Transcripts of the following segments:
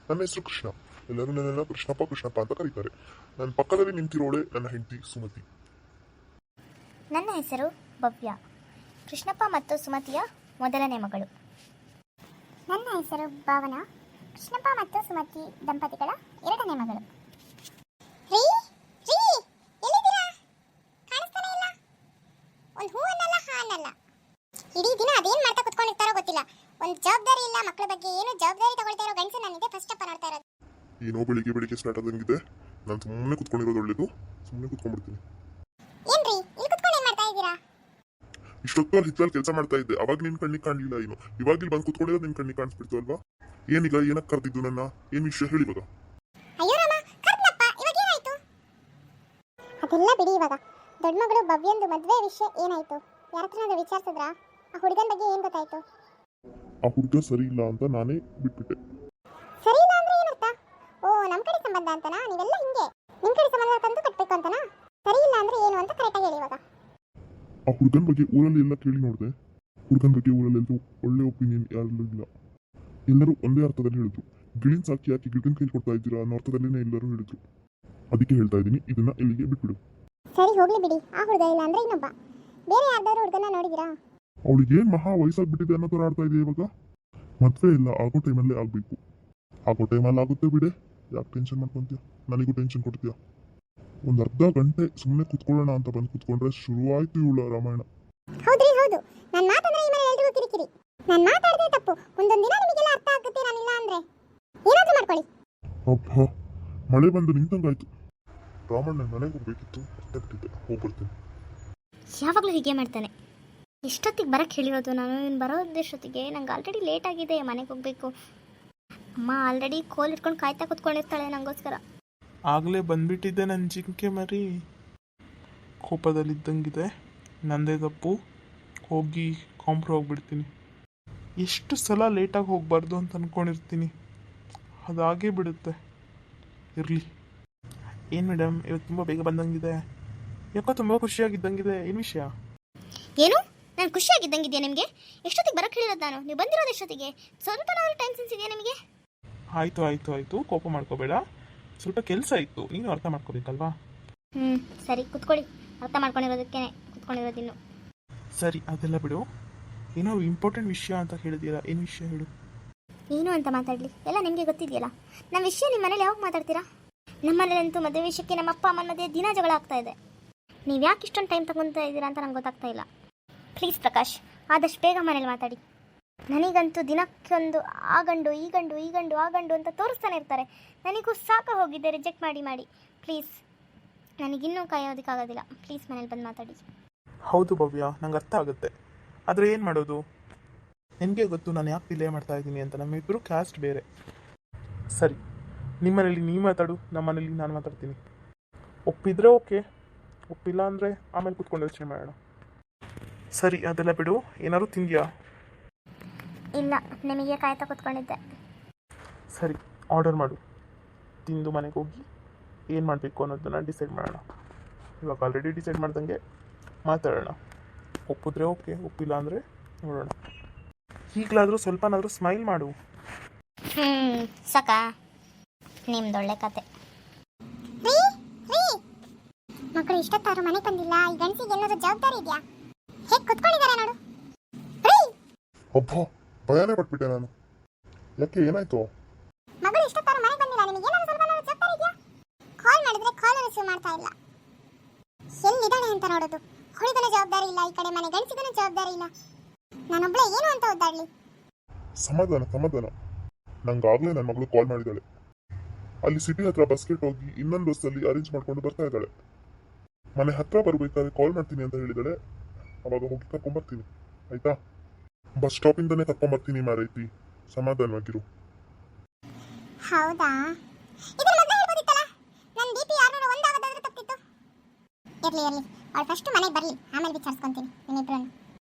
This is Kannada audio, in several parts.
ನನ್ನ ಹೆಸರು ಕೃಷ್ಣ. ಎಲ್ಲರೂ ನನ್ನೆಲ್ಲ ಕೃಷ್ಣಪ್ಪ ಕೃಷ್ಣಪ್ಪ ಅಂತ ಕರೀತಾರೆ. ನನ್ನ ಪಕ್ಕದಲ್ಲಿ ನಿಂತಿರೋಳೆ ನನ್ನ ಹೆಂಡತಿ ಸುಮತಿ. ನನ್ನ ಹೆಸರು ಭವ್ಯ, ಕೃಷ್ಣಪ್ಪ ಮತ್ತು ಸುಮತಿಯ ಮೊದಲನೇ ಮಗಳು. ನನ್ನ ಹೆಸರು ಭಾವನಾ, ಕೃಷ್ಣಪ್ಪ ಮತ್ತು ಸುಮತಿ ದಂಪತಿಗಳ ಎರಡನೇ ಮಗಳು. ರೀ ರೀ ಎಲ್ಲಿದ್ದೀರಾ? ಕಾಣಿಸ್ತಾನೆ ಇಲ್ಲ. ಒಂದು ಹೂ ಅನ್ನಲ್ಲ ಹಾ ಅನ್ನಲ್ಲ. ಇಡೀ ದಿನ ಅದೇನು ಮಾಡ್ತಾ ಕುತ್ಕೊಂಡಿರ್ತಾರೋ ಗೊತ್ತಿಲ್ಲ. ಒಂದು ಜವಾಬ್ದಾರಿ ಇಲ್ಲ, ಮಕ್ಕಳ ಬಗ್ಗೆ ಏನು ಜವಾಬ್ದಾರಿ ತಗೊಳ್ತಾ ಇರೋ ಗಂಡಸು ನನಗೆ ಫಸ್ಟ್ ಅಪ್ಪ ನೋಡ್ತಾ ಇರೋದು. ಏನೋ ಬೆಳಿಗ್ಗೆ ಸ್ಟಾರ್ಟ್ ಆದಂಗಿದೆ. ನಾನು ಸುಮ್ಮನೆ ಕುತ್ಕೊಂಡಿರೋದು ಒಳ್ಳೇದು. ಸುಮ್ಮನೆ ಕುತ್ಕೊಂಡ್ಬಿಡ್ತೀನಿ. ಏನ್ರಿ ಇಲ್ಲಿ ಕುತ್ಕೊಂಡು ಏನು ಮಾಡ್ತಾ ಇದ್ದೀರಾ? ಇಷ್ಟೊತ್ತು ಹಿತ್ತಲ್ಲಿ ಕೆಲಸ ಮಾಡ್ತಾ ಇದ್ದೆ. ಅವಾಗ ನಿನ್ ಕಣ್ಣಿಗೆ ಕಾಣಲಿಲ್ಲ. ಏನು ಇವಾಗ ಇಲ್ಲಿ ಬಂದು ಕುತ್ಕೊಂಡಿರೋದು ನಿನ್ ಕಣ್ಣಿಗೆ ಕಾಣಿಸ್ಬಿಡ್ತು ಅಲ್ವಾ? ಏನೀಗ ಏನಕ್ಕೆ ಕರೆದಿದ್ದು ನನ್ನ? ಏನು ವಿಷಯ ಹೇಳಿ ಇವಾಗ? ಅಯ್ಯೋ ರಾಮ, ಕರ್ನಪ್ಪ, ಇವಾಗ ಏನಾಯ್ತು? ಅದೆಲ್ಲ ಬಿಡಿ. ಇವಾಗ ದೊಡ್ಡ ಮಗಳು ಭವ್ಯಂದು ಮದುವೆ ವಿಷಯ ಏನಾಯ್ತು? ಯಾರ ಹತ್ರನಾದ್ರೂ ವಿಚಾರಿಸಿದ್ರಾ? ಆ ಹುಡುಗನ ಬಗ್ಗೆ ಏನು ಗೊತ್ತಾಯ್ತು? ಆ ಹುಡುಗ ಸರಿ ಇಲ್ಲ ಅಂತ ನಾನೇ ಬಿಟ್ಬಿಟ್ಟೆ. ಸರಿ ಇಲ್ಲ ಅಂದ್ರೆ ಏನರ್ಥ? ಓ, ನಮ್ಮ ಕಡೆ ಸಂಬಂಧ ಅಂತನಾ? ನೀವೆಲ್ಲ ಹಿಂಗೆ ನಿಮ್ಮ ಕಡೆ ಸಂಬಂಧ ತಂದು ಕಟ್ಟಬೇಕು ಅಂತನಾ? ಸರಿ ಇಲ್ಲ ಅಂದ್ರೆ ಏನು ಅಂತ ಕರೆಕ್ಟಾಗಿ ಹೇಳಿ ಇವಾಗ. ಆ ಹುಡುಗನ ಬಗ್ಗೆ ಊರಲ್ಲಿ ಎಲ್ಲ ಕೇಳಿ ನೋಡಿದೆ. ಹುಡುಗನ ಬಗ್ಗೆ ಊರಲ್ಲಿ ಎಲ್ಲರೂ ಒಳ್ಳೆ ಒಪಿನಿಯನ್ ಯಾರಲ್ಲೂ ಇಲ್ಲ. ಎಲ್ಲರೂ ಒಂದೇ ಅರ್ಥದಲ್ಲಿ ಹೇಳಿದ್ರು. ಗಿಳಿನ ಸಾಕಿ ಯಾಕೆ ಗಿಡನ ಕೈ ಕೊಡ್ತಾ ಇದ್ದೀರಾ ಅನ್ನೋ ಅರ್ಥದಲ್ಲೇ ಎಲ್ಲರೂ ಹೇಳಿದ್ರು. ಅದಕ್ಕೆ ಹೇಳ್ತಾ ಇದ್ದೀನಿ, ಇದನ್ನ ಇಲ್ಲಿಗೆ ಬಿಟ್ಬಿಡು. ಸರಿ ಹೋಗ್ಲಿ ಬಿಡಿ. ಆ ಹುಡುಗ ಇಲ್ಲ ಅಂದ್ರೆ ಇನ್ನೊಬ್ಬ ಬೇರೆ ಯಾರ್ದಾದ್ರು ಹುಡುಗನ ನೋಡಿದಿರಾ? ಅವಳಿಗೆ ಏನ್ ಮಹಾ ವಯಸ್ಸಾಗ್ಬಿಟ್ಟಿದೆ ಅನ್ನೋ ಥರ ಆಡ್ತಾ ಇದೆ ಇವಾಗ. ಮದುವೆ ಇಲ್ಲ, ಆಗೋ ಟೈಮಲ್ಲೇ ಆಗಬೇಕು. ಆಗೋ ಟೈಮಲ್ಲಿ ಆಗುತ್ತೆ ಬಿಡೆ. ಯಾಕೆ ಟೆನ್ಷನ್ ಮಾಡ್ಕೊತೀಯ? ನನಗೂ ಟೆನ್ಷನ್ ಕೊಡ್ತೀಯ? ಒಂದು ಅರ್ಧ ಗಂಟೆ ಸುಮ್ಮನೆ ಕುತ್ಕೊಳ್ಳೋಣ ಅಂತ ಬಂದು ಕುತ್ಕೊಂಡ್ರೆ ಶುರುವಾಯ್ತು ಇವಳ ರಾಮಾಯಣ. ಹೌದ್ರಿ ಹೌದು. ನನ್ನ ಮಾತಂದ್ರೆ ಈ ಮನೆ ಎಲ್ರಿಗೂ ಕಿರಿಕಿರಿ. ನಾನು ಮಾತಾಡಿದ್ರೆ ತಪ್ಪು. ಒಂದೊಂದು ದಿನ ನಿಮಗೆಲ್ಲ ಅರ್ಥ ಆಗುತ್ತೆ. ನಾನಿಲ್ಲ ಅಂದ್ರೆ ಏನಾದ್ರೂ ಮಾಡ್ಕೊಳ್ಳಿ. ಅಬ್ಬಾ, ಮಳೆ ಬಂದು ನಿಂತಂಗಾಯ್ತು. ರಾಮಣ್ಣ ಮನೆಗೆ ಹೋಗ್ಬೇಕಿತ್ತು. ಅಷ್ಟೇ ಹೋಗ್ಬಿಡ್ತೀನಿ. ಯಾವಾಗಲೂ ಹೀಗೆ ಮಾಡ್ತಾನೆ. ಎಷ್ಟೊತ್ತಿಗೆ ಬರೋಕ್ಕೆ ಹೇಳಿರೋದು ನಾನು? ಇನ್ನು ಬರೋದಷ್ಟೊತ್ತಿಗೆ ನಂಗೆ ಆಲ್ರೆಡಿ ಲೇಟ್ ಆಗಿದೆ, ಮನೆಗೆ ಹೋಗಬೇಕು. ಅಮ್ಮ ಆಲ್ರೆಡಿ ಕೋಲ್ ಇಟ್ಕೊಂಡು ಕಾಯ್ತಾ ಕೂತ್ಕೊಂಡಿರ್ತಾಳೆ ನನಗೋಸ್ಕರ. ಆಗಲೇ ಬಂದ್ಬಿಟ್ಟಿದ್ದೆ ನನ್ನ ಜಿಂಕೆ ಮರಿ. ಕೋಪದಲ್ಲಿದ್ದಂಗಿದೆ. ನಂದೇ ತಪ್ಪು. ಹೋಗಿ ಕಾಂಪ್ರೋ ಹೋಗ್ಬಿಡ್ತೀನಿ. ಎಷ್ಟು ಸಲ ಲೇಟಾಗಿ ಹೋಗಬಾರ್ದು ಅಂತ ಅಂದ್ಕೊಂಡಿರ್ತೀನಿ, ಅದಾಗೇ ಬಿಡುತ್ತೆ. ಇರಲಿ. ಏನು ಮೇಡಮ್, ಇವತ್ತು ತುಂಬ ಬೇಗ ಬಂದಂಗಿದೆ. ಯಾಕೋ ತುಂಬ ಖುಷಿಯಾಗಿದ್ದಂಗಿದೆ. ಏನು ವಿಷಯ? ಏನು ನಾನು ಖುಷಿಯಾಗಿದ್ದಂಗಿದೆಯಾ ನಿಮಗೆ? ಎಷ್ಟೊತ್ತಿಗೆ ಬರೋಕ್ಕೆ ಹೇಳಿರೋದು ನಾನು? ನೀವು ಬಂದಿರೋದು ಎಷ್ಟೊತ್ತಿಗೆ? ಸ್ವಲ್ಪನಾದರೂ ಟೈಮ್ ಸೆನ್ಸ್ ಇದೆಯಾ ನಿಮಗೆ? ಆಯಿತು ಆಯಿತು ಆಯಿತು, ಕೋಪ ಮಾಡ್ಕೋಬೇಡ. ಸ್ವಲ್ಪ ಕೆಲಸ ಇತ್ತು, ನೀನು ಅರ್ಥ ಮಾಡ್ಕೋಬೇಕಲ್ವಾ? ಸರಿ ಕುತ್ಕೊಳ್ಳಿ. ಅರ್ಥ ಮಾಡ್ಕೊಂಡಿರೋದಕ್ಕೆ ಕುತ್ಕೊಂಡಿರೋದಿನ್ನು. ಸರಿ, ಅದೆಲ್ಲ ಬಿಡು. ಏನೋ ಇಂಪಾರ್ಟೆಂಟ್ ವಿಷಯ ಅಂತ ಹೇಳಿದ್ದೀರಾ. ಏನು ವಿಷಯ ಹೇಳು? ಏನು ಅಂತ ಮಾತಾಡಲಿ? ಎಲ್ಲ ನಿಮಗೆ ಗೊತ್ತಿದೆಯಲ್ಲ. ನಮ್ಮ ವಿಷಯ ನಿಮ್ಮ ಮನೇಲಿ ಯಾವಾಗ ಮಾತಾಡ್ತೀರಾ? ನಮ್ಮ ಮನೇಲಂತೂ ಮದುವೆ ವಿಷಯಕ್ಕೆ ನಮ್ಮ ಅಪ್ಪ ಅಮ್ಮನ ಮಧ್ಯೆ ದಿನ ಜಗಳ ಆಗ್ತಾ ಇದೆ. ನೀವು ಯಾಕೆ ಇಷ್ಟೊಂದು ಟೈಮ್ ತಗೊತಾ ಇದ್ದೀರಾ ಅಂತ ನಂಗೆ ಗೊತ್ತಾಗ್ತಾ ಇಲ್ಲ. ಪ್ಲೀಸ್ ಪ್ರಕಾಶ್, ಆದಷ್ಟು ಬೇಗ ಮನೇಲಿ ಮಾತಾಡಿ. ನನಗಂತೂ ದಿನಕ್ಕೊಂದು ಆ ಗಂಡು ಈ ಗಂಡು ಈ ಗಂಡು ಆ ಗಂಡು ಅಂತ ತೋರಿಸ್ತಾನೆ ಇರ್ತಾರೆ. ನನಗೂ ಸಾಕ ಹೋಗಿದೆ ರಿಜೆಕ್ಟ್ ಮಾಡಿ ಮಾಡಿ. ಪ್ಲೀಸ್, ನನಗಿನ್ನೂ ಕಾಯೋದಕ್ಕಾಗೋದಿಲ್ಲ. ಪ್ಲೀಸ್ ಮನೇಲಿ ಬಂದು ಮಾತಾಡಿ. ಹೌದು ಭವ್ಯ, ನಂಗೆ ಅರ್ಥ ಆಗುತ್ತೆ. ಆದರೆ ಏನು ಮಾಡೋದು? ನಿನಗೆ ಗೊತ್ತು ನಾನು ಯಾಕೆ ಡಿಲೇ ಮಾಡ್ತಾ ಇದ್ದೀನಿ ಅಂತ. ನಮ್ಮಿಬ್ಬರು ಕ್ಯಾಸ್ಟ್ ಬೇರೆ. ಸರಿ, ನಿಮ್ಮ ಮನೇಲಿ ನೀವು ಮಾತಾಡು, ನಮ್ಮ ಮನೇಲಿ ನಾನು ಮಾತಾಡ್ತೀನಿ. ಒಪ್ಪಿದ್ರೆ ಓಕೆ, ಒಪ್ಪಿಲ್ಲ ಅಂದರೆ ಆಮೇಲೆ ಕೂತ್ಕೊಂಡು ಯೋಚನೆ ಮಾಡೋಣ. ಸರಿ, ಅದೆಲ್ಲ ಬಿಡು. ಏನಾದ್ರು ತಿಂದ್ಯಾ? ಇಲ್ಲ, ನಿಮಗೆ ಕಾಯ್ತಾ ಕೂತ್ಕೊಂಡಿದ್ದೆ. ಸರಿ, ಆರ್ಡರ್ ಮಾಡು. ತಿಂದು ಮನೆಗೆ ಹೋಗಿ ಏನು ಮಾಡಬೇಕು ಅನ್ನೋದನ್ನು ಡಿಸೈಡ್ ಮಾಡೋಣ. ಇವಾಗ ಆಲ್ರೆಡಿ ಡಿಸೈಡ್ ಮಾಡ್ದಂಗೆ ಮಾತಾಡೋಣ. ಒಪ್ಪಿದ್ರೆ ಓಕೆ, ಒಪ್ಪಿಲ್ಲ ಅಂದರೆ ನೋಡೋಣ. ಈಗಲಾದರೂ ಸ್ವಲ್ಪನಾದರೂ ಸ್ಮೈಲ್ ಮಾಡು. ಸಾಕಾ ನಿಮ್ದೊಳ್ಳೆ ಕತೆ. ಮಕ್ಕಳು ಇಷ್ಟೊತ್ತಾರು ಮನೆ ಬಂದಿಲ್ಲ. ಈ ಗಂಡಸಿಗೆ ಏನಾದ್ರು ಜವಾಬ್ದಾರಿ ಇದೆಯಾ? ಹೇಗೆ ಕುತ್ಕೊಂಡಿದ್ದಾರೆ ನೋಡು. ಅಬ್ಬಾ, ಭಯನೇ ಪಟ್ಬಿಟ್ಟೆ ನಾನು. ಯಾಕೆ, ಏನಾಯ್ತು? ಮಗಳು ಇಷ್ಟೊತ್ತಾರು ಮನೆ ಬಂದಿಲ್ಲ. ನಿಮಗೆ ಏನಾದ್ರು ಸ್ವಲ್ಪ ಜವಾಬ್ದಾರಿ ಇದೆಯಾ? ಕಾಲ್ ಮಾಡಿದ್ರೆ ಕಾಲ್ ರಿಸೀವ್ ಮಾಡ್ತಾ ಇಲ್ಲ. ಎಲ್ಲಿದ್ದಾಳೆ ಅಂತ ನೋಡೋದು. ಹುಡುಗನ ಜವಾಬ್ದಾರಿ ಇಲ್ಲ, ಈ ಕಡೆ ಮನೆ ಗಂಡಸಿಗನ ಜವಾಬ್ದಾರಿ ಇಲ್ಲ. ನಾನೊಬ್ಳೆ ಏನು ಅಂತ ಒದ್ದಾಡ್ಲಿ? ಸಮಾಧಾನ ಸಮಾಧಾನ. ನಂಗಾಗಲೇ ನನ್ನ ಮಗಳು ಕಾಲ್ ಮಾಡಿದ್ದಾಳೆ. ಅಲ್ಲಿ ಸಿಟಿ ಹತ್ರ ಬಸ್ಗೆಟ್ ಹೋಗಿ ಇನ್ನೊಂದು ಬಸ್ಸಲ್ಲಿ ಅರೇಂಜ್ ಮಾಡ್ಕೊಂಡು ಬರ್ತಾ ಇದ್ದಾಳೆ. ಮನೆ ಹತ್ರ ಬರ್ಬೇಕಾದ್ರೆ ಕಾಲ್ ಮಾಡ್ತೀನಿ ಅಂತ ಹೇಳಿದಾಳೆ. ಅವಾಗ ಹೋಗಿ ಕರ್ಕೊಂಬರ್ತೀನಿ, ಆಯ್ತಾ? ಬಸ್ ಸ್ಟಾಪಿಂದನೇ ಕರ್ಕೊಂಬರ್ತೀನಿ ಮಾರೈತಿ. ಸಮಾಧಾನವಾಗಿರು. ಹೌದಾ? ಇದರ ಮೊದಲೇ ಹೇಳ್ಬೋದಿತ್ತಲ್ಲ. ನನ್ನ ಡಿಪಿ 601 ಆಗೋದಾದ್ರೆ ತಪ್ಪಿತ್ತು. ಇರ್ಲಿ ಇರ್ಲಿ, ಅವಳು ಫಸ್ಟ್ ಮನೆಗೆ ಬರಲಿ, ಆಮೇಲೆ ವಿಚಾರಿಸ್ಕೊಂತೀನಿ ನಿಮ್ಮಿಬ್ರನ್ನು.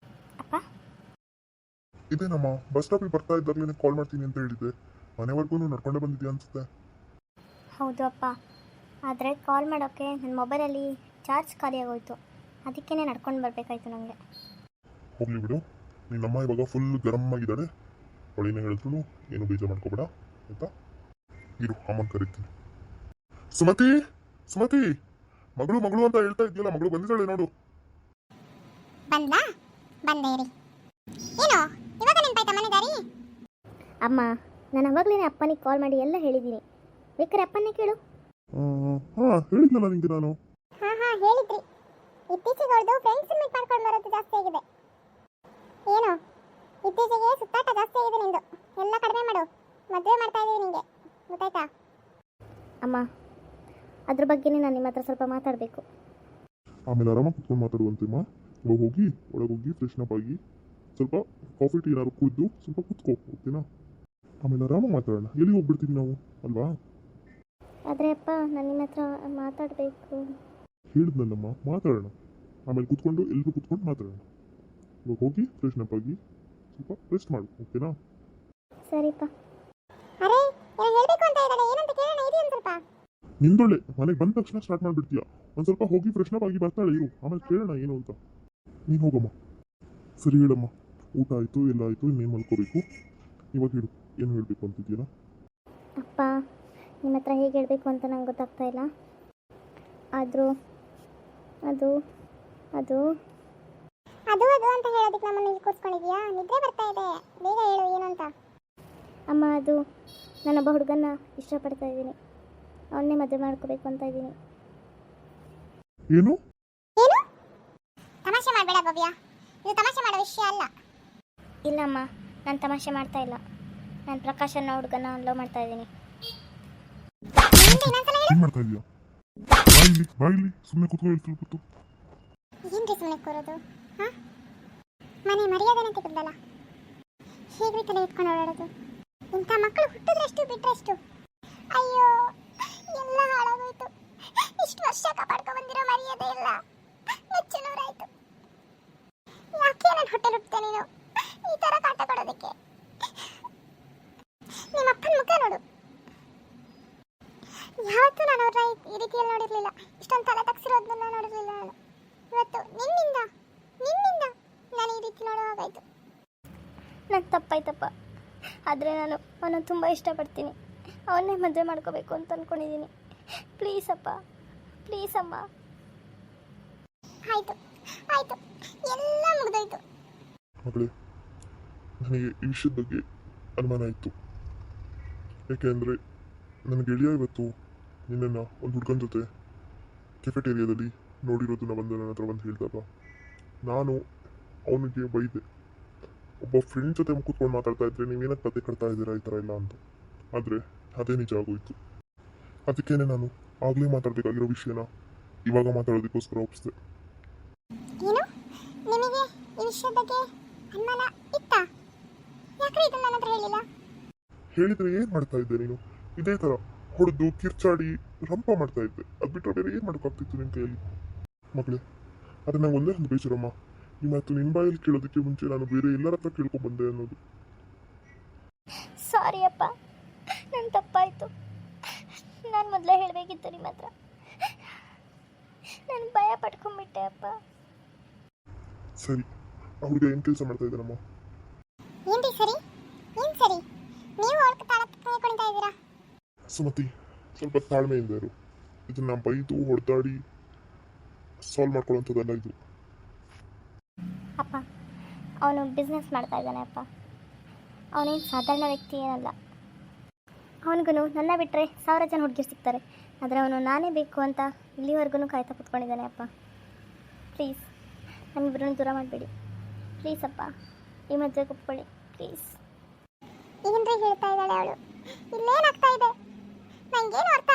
ಅಪ್ಪ, ಇದೇನಮ್ಮ, ಬಸ್ ಸ್ಟಾಪಿಗೆ ಬರ್ತಾ ಇದ್ದಾಗಲೇ ಕಾಲ್ ಮಾಡ್ತೀನಿ ಅಂತ ಹೇಳಿದ್ದೆ. ಮನೆವರೆಗೂ ನಡ್ಕೊಂಡೇ ಬಂದಿದ್ಯಾ ಅನ್ಸುತ್ತೆ. ಹೌದು ಅಪ್ಪ, ಆದರೆ ಕಾಲ್ ಮಾಡೋಕ್ಕೆ ನನ್ನ ಮೊಬೈಲಲ್ಲಿ ಚಾರ್ಜ್ ಖಾಲಿ ಆಗೋಯ್ತು. ಅದಕ್ಕೇ ನಡ್ಕೊಂಡು ಬರಬೇಕಾಯ್ತು ನನಗೆ. ಹೋಗ್ಲಿ ಬಿಡು. ನಿನ್ನಮ್ಮ ಇವಾಗ ಫುಲ್ ಗರಮ್ ಆಗಿದ್ದಾಳೆ. ಅವಳೇನೇ ಹೇಳಿದ್ರು ಏನು ಬೇಜಾರು ಮಾಡ್ಕೋಬೇಡ, ಆಯ್ತಾ? ಇರು ಅಮ್ಮನ್ ಕರಿತೀನಿ. ಸುಮತಿ, ಸುಮತಿ, ಮಗಳು ಮಗಳು ಅಂತ ಹೇಳ್ತಾ ಇದೆಯಲ್ಲ, ಮಗಳು ಬಂದಿದ್ದಾಳೆ ನೋಡು. ಬಂದ್ಲಾ? ಬಂದೆ ಇರಿ. ಏನು ಇವಾಗ ನೆನ್ಪಾಯ್ತಾ ಮನೆ ದಾರಿ? ಅಮ್ಮ, ನಾನು ಅವಾಗಲೇ ಅಪ್ಪನಿಗೆ ಕಾಲ್ ಮಾಡಿ ಎಲ್ಲ ಹೇಳಿದ್ದೀನಿ. ಬೇಕಾದ್ರೆ ಅಪ್ಪನ್ನೇ ಕೇಳು. ಹಾ, ಹೇಳಿದ್ನಲ್ಲ ನಿಂಗೆ ನಾನು. ಹಾ ಹೇಳಿದ್ರಿ. ಇತ್ತೀಚೆಗೆ ಅವ್ರದ್ದು ಫ್ರೆಂಡ್ಸ್ ಮೀಟ್ ಮಾಡ್ಕೊಂಡು ಬರೋದು ಜಾಸ್ತಿ ಆಗಿದೆ. ಏನು ಇತ್ತೀಚೆಗೆ ಸುತ್ತಾಟ ಜಾಸ್ತಿ ಆಗಿದೆ ನಿಂದು. ಎಲ್ಲ ಕಡಿಮೆ ಮಾಡು. ಮದುವೆ ಮಾಡ್ತಾ ಇದೀವಿ ನಿಂಗೆ, ಗೊತ್ತಾಯ್ತಾ? ಅಮ್ಮ, ಅದ್ರ ಬಗ್ಗೆನೇ ನಾನು ನಿಮ್ಮ ಹತ್ರ ಸ್ವಲ್ಪ ಮಾತಾಡಬೇಕು. ಆಮೇಲೆ ಆರಾಮಾಗಿ ಕುತ್ಕೊಂಡು ಮಾತಾಡುವಂತೆಮ್ಮ. ಇವಾಗ ಹೋಗಿ ಒಳಗೋಗಿ ಫ್ರೆಶ್ನಪ್ ಆಗಿ ಸ್ವಲ್ಪ ಕಾಫಿ ಟೀ ಏನಾದ್ರು ಕುಡಿದು ಸ್ವಲ್ಪ ಕುತ್ಕೋ, ಓಕೆನಾ? ಆಮೇಲೆ ಆರಾಮಾಗಿ ಮಾತಾಡೋಣ. ಎಲ್ಲಿ ಹೋಗ್ಬಿಡ್ತೀವಿ ನಾವು, ಅಲ್ವಾ? ಆದರೆ ಅಪ್ಪ, ನಾನು ನಿಮ್ಮ ಹತ್ರ ಮಾತಾಡಬೇಕು. ಹೇಳಿದ್ನಲ್ಲಮ್ಮ, ಮಾತಾಡೋಣ. ಆಮೇಲೆ ಕುತ್ಕೊಂಡು ಎಲ್ಲರೂ ಕುತ್ಕೊಂಡು ಮಾತಾಡೋಣ. ಇವಾಗ ಹೋಗಿ ಫ್ರೆಶ್ನಪ್ ಆಗಿ ಸ್ವಲ್ಪ ರೆಸ್ಟ್ ಮಾಡು, ಓಕೆನಾ? ಸರಿಪ್ಪ. ಅರೆ ಏನೋ ಹೇಳ್ಬೇಕು ಅಂತ ಇದ್ದಾಳೆ, ಏನಂತ ಕೇಳೋಣ ಇರಿ ಒಂದು ಸ್ವಲ್ಪ. ನಿಂದೊಳ್ಳೆ ಮನೆಗೆ ಬಂದ ತಕ್ಷಣ ಸ್ಟಾರ್ಟ್ ಮಾಡಿಬಿಡ್ತೀಯ. ಒಂದು ಸ್ವಲ್ಪ ಹೋಗಿ ಫ್ರೆಶ್ನಪ್ ಆಗಿ ಬರ್ತಾಳೆ, ಇರು, ಆಮೇಲೆ ಕೇಳೋಣ ಏನು ಅಂತ. ನೀನು ಹೋಗಮ್ಮ. ಸರಿ ಹೇಳಮ್ಮ. ಊಟ ಆಯಿತು, ಎಲ್ಲ ಆಯಿತು, ಇನ್ನೇನು ಮಲ್ಕೋಬೇಕು. ಇವಾಗ ಹೇಳು, ಏನು ಹೇಳಬೇಕು ಅಂತಿದ್ದೀರಾ? ಅಪ್ಪ, ನಿಮ್ಮ ಹತ್ರ ಹೇಗೆ ಹೇಳಬೇಕು ಅಂತ ನಂಗೆ ಗೊತ್ತಾಗ್ತಾ ಇಲ್ಲ. ಆದರೂ ಅದು ಅದು ಅಂತ ಹೇಳೋದಕ್ಕೆ ನಮ್ಮನ್ನು ಇಲ್ಲಿ ಕೂತ್ಕೊಂಡಿದ್ಯಾ? ನಿದ್ರೆ ಬರ್ತಾ ಇದೆ, ಬೇಗ ಹೇಳು ಏನು ಅಂತ. ಅಮ್ಮ, ಅದು ನಾನೊಬ್ಬ ಹುಡುಗನ್ನ ಇಷ್ಟಪಡ್ತಾ ಇದ್ದೀನಿ. ಅವನ್ನೇ ಮದುವೆ ಮಾಡ್ಕೋಬೇಕು ಅಂತ ಇದ್ದೀನಿ. ಏನು? ಏನು? ತಮಾಷೆ ಮಾಡಬೇಡ ಭವ್ಯ, ಇದು ತಮಾಷೆ ಮಾಡೋ ವಿಷಯ ಅಲ್ಲ. ಇಲ್ಲಮ್ಮ, ನಾನು ತಮಾಷೆ ಮಾಡ್ತಾ ಇಲ್ಲ. ನಾನು ಪ್ರಕಾಶ್ ಅನ್ನೋ ಹುಡುಗನ ಲವ್ ಮಾಡ್ತಾ ಇದ್ದೀನಿ. ಏನು ಮಾಡ್ತಾ ಇದೀಯಾ? ಬಾಯಿಲಿ ಸುಮ್ಮನೆ ಕೂತ್ಕೊ, ಹೇಳ್ತಿಲ್ಲ ಕೂತು. ಏನ್ರಿ ಸುಮ್ಮನೆ ಕೂರೋದು? ಹಾ, ಮನೆ ಮರ್ಯಾದೆನ ತೆಗೆದಲ್ಲ, ಹೇಗ್ರಿ ತಲೆ ಇಟ್ಕೊಂಡು ಓಡಾಡೋದು? ಇಂಥ ಮಕ್ಕಳು ಹುಟ್ಟಿದ್ರಷ್ಟು ಬಿಟ್ರಷ್ಟು. ಅಯ್ಯೋ, ಎಲ್ಲ ಹಾಳಾಗೋಯ್ತು. ಇಷ್ಟು ವರ್ಷ ಕಾಪಾಡ್ಕೊ ಬಂದಿರೋ ಮರ್ಯಾದೆ ಎಲ್ಲ ನುಚ್ಚು ನೂರಾಯ್ತು. ಯಾಕೆ ನನ್ನ ಹೊಟ್ಟೆಲ್ ಹುಟ್ಟೆ ನೀನು ಈ ಥರ ಕಾಟ ಕೊಡೋದಕ್ಕೆ? ನಿಮ್ಮ ಅಪ್ಪನ ಮುಖ ನೋಡು. ಯಾವತ್ತೂ ನಾನು ಅವ್ರನ್ನ ಈ ರೀತಿಯಲ್ಲಿ ನೋಡಿರಲಿಲ್ಲ. ಇಷ್ಟೊಂದು ತಲೆ ತಗ್ಸಿರೋದನ್ನ ನೋಡಿರಲಿಲ್ಲ ನಾನು. ಇವತ್ತು ನಿನ್ನಿಂದ ನಾನು ಈ ರೀತಿ ನೋಡೋ ಹಾಗಾಯ್ತು. ನನ್ನ ತಪ್ಪಾಯ್ತಪ್ಪ. ಆದರೆ ನಾನು ಅವನು ತುಂಬ ಇಷ್ಟಪಡ್ತೀನಿ. ಅವನ್ನೇ ಮದುವೆ ಮಾಡ್ಕೋಬೇಕು ಅಂತ ಅಂದ್ಕೊಂಡಿದ್ದೀನಿ. ಪ್ಲೀಸ್ ಅಪ್ಪ, ಪ್ಲೀಸ್ ಅಮ್ಮ. ಆಯ್ತು, ಎಲ್ಲ ಮುಗಿದೋಯ್ತು. ಮಗಳೇ, ನನಗೆ ಈ ವಿಷಯದ ಬಗ್ಗೆ ಅನುಮಾನ ಇತ್ತು. ಏಕೆಂದರೆ ನನ್ನ ಗೆಳೆಯ ಇವತ್ತು ನಿನ್ನನ್ನು ಒಂದು ಹುಡುಗನ ಜೊತೆ ಕೆಫೆಟೇರಿಯಾದಲ್ಲಿ ನೋಡಿರೋದನ್ನ ಬಂದು ನನ್ನ ಹತ್ರ ಬಂದು ಹೇಳಿದಾಗ ನಾನು ಅವನಿಗೆ ಬೈದೆ. ಒಬ್ಬ ಫ್ರೆಂಡ್ ಜೊತೆ ಕೂತ್ಕೊಂಡು ಮಾತಾಡ್ತಾ ಇದ್ರೆ ನೀವೇನಕ್ಕೆ ಕತೆ ಕಟ್ತಾ ಇದ್ದೀರಾ ಈ ಥರ ಇಲ್ಲ ಅಂತ. ಆದರೆ ಅದೇ ನಿಜ ಆಗೋಯ್ತು. ಅದಕ್ಕೇನೆ ನಾನು ಆಗಲೇ ಮಾತಾಡಬೇಕಾಗಿರೋ ವಿಷಯನ ಇವಾಗ ಮಾತಾಡೋದಕ್ಕೋಸ್ಕರ ಒಪ್ಪಿಸಿದೆ. ಏನು, ನಿಮಗೆ ಈ ವಿಷಯದ ಬಗ್ಗೆ ಅನುಮಾನ ಇತ್ತಾ? ಯಾಕ್ರಿ ಇದನ್ನ ನನ್ನ ಹತ್ರ ಹೇಳಿಲ್ಲ? ಹೇಳಿದ್ರೆ ಏನು ಮಾಡ್ತಾ ಇದ್ದೆ ನೀನು? ಇದೇ ಥರ ಹೊಡೆದು ಕಿರ್ಚಾಡಿ ರಂಪ ಮಾಡ್ತಾ ಇದ್ದೆ. ಅದು ಬಿಟ್ಟರೆ ಬೇರೆ ಏನು ಮಾಡೋಕ್ಕಾಗ್ತಿತ್ತು ನಿನ್ನ ಕೈಯಲ್ಲಿ? ಮಗಳೇ, ಅದು ನಂಗೆ ಒಂದೇ ಒಂದು ಬೇಜಾರಮ್ಮ. ಈ ಮಾತು ನಿನ್ನ ಬಾಯಲ್ಲಿ ಕೇಳೋದಕ್ಕೆ ಮುಂಚೆ ನಾನು ಬೇರೆ ಎಲ್ಲರ ಹತ್ರ ಕೇಳ್ಕೊಂಡ್ಬಂದೆ ಅನ್ನೋದು. ಸಾರಿ ಅಪ್ಪ, ನನ್ನ ತಪ್ಪಾಯಿತು. ನಾನು ಮೊದಲೇ ಹೇಳಬೇಕಿತ್ತು ನಿಮ್ಮ ಹತ್ರ. ನಾನು ಭಯ ಪಡ್ಕೊಂಡ್ಬಿಟ್ಟೆ ಅಪ್ಪ. ಸರಿ, ಆ ಹುಡುಗ ಏನು ಕೆಲಸ ಮಾಡ್ತಾ ಇದ್ದಾನಮ್ಮ? ಏನ್ರಿ ಸರಿ? ಏನು ಸರಿ? ನೀವು ಅವ್ರ ತಾಳ ಕುಣಿತಾ ಇದ್ದೀರಾ? ಸುಮತಿ, ಸ್ವಲ್ಪ ತಾಳ್ಮೆಯಿಂದ ಇರು. ಇದನ್ನ ಬೈದು ಹೊಡೆದಾಡಿ ಸಾಲ್ವ್ ಮಾಡ್ಕೊಳ್ಳೋಂಥದ್ದಲ್ಲ ಇದು. ಅಪ್ಪ, ಅವನು ಬಿಸ್ನೆಸ್ ಮಾಡ್ತಾ ಇದ್ದಾನೆ ಅಪ್ಪ. ಅವನೇನು ಸಾಧಾರಣ ವ್ಯಕ್ತಿ ಏನಲ್ಲ. ಅವನಿಗೂ ನನ್ನ ಬಿಟ್ಟರೆ 1000 ಜನ ಹುಡುಗಿರು ಸಿಗ್ತಾರೆ. ಆದರೆ ಅವನು ನಾನೇ ಬೇಕು ಅಂತ ಇಲ್ಲಿವರೆಗೂ ಕಾಯ್ತಾ ಕೂತ್ಕೊಂಡಿದ್ದಾನೆ ಅಪ್ಪ. ಪ್ಲೀಸ್, ನಮ್ಮಿಬ್ಬರನ್ನು ದೂರ ಮಾಡಬೇಡಿ. ಪ್ಲೀಸ್ ಅಪ್ಪ, ಈ ಮದುವೆಗೆ ಒಪ್ಕೊಳ್ಳಿ ಪ್ಲೀಸ್. ಏನ್ರಿ ಹೇಳ್ತಾ ಇದ್ದಾಳೆ ಅವಳು? ಇಲ್ಲೇನಾಗ್ತಾ ಇದೆ? ನಂಗೇನು ಅರ್ಥ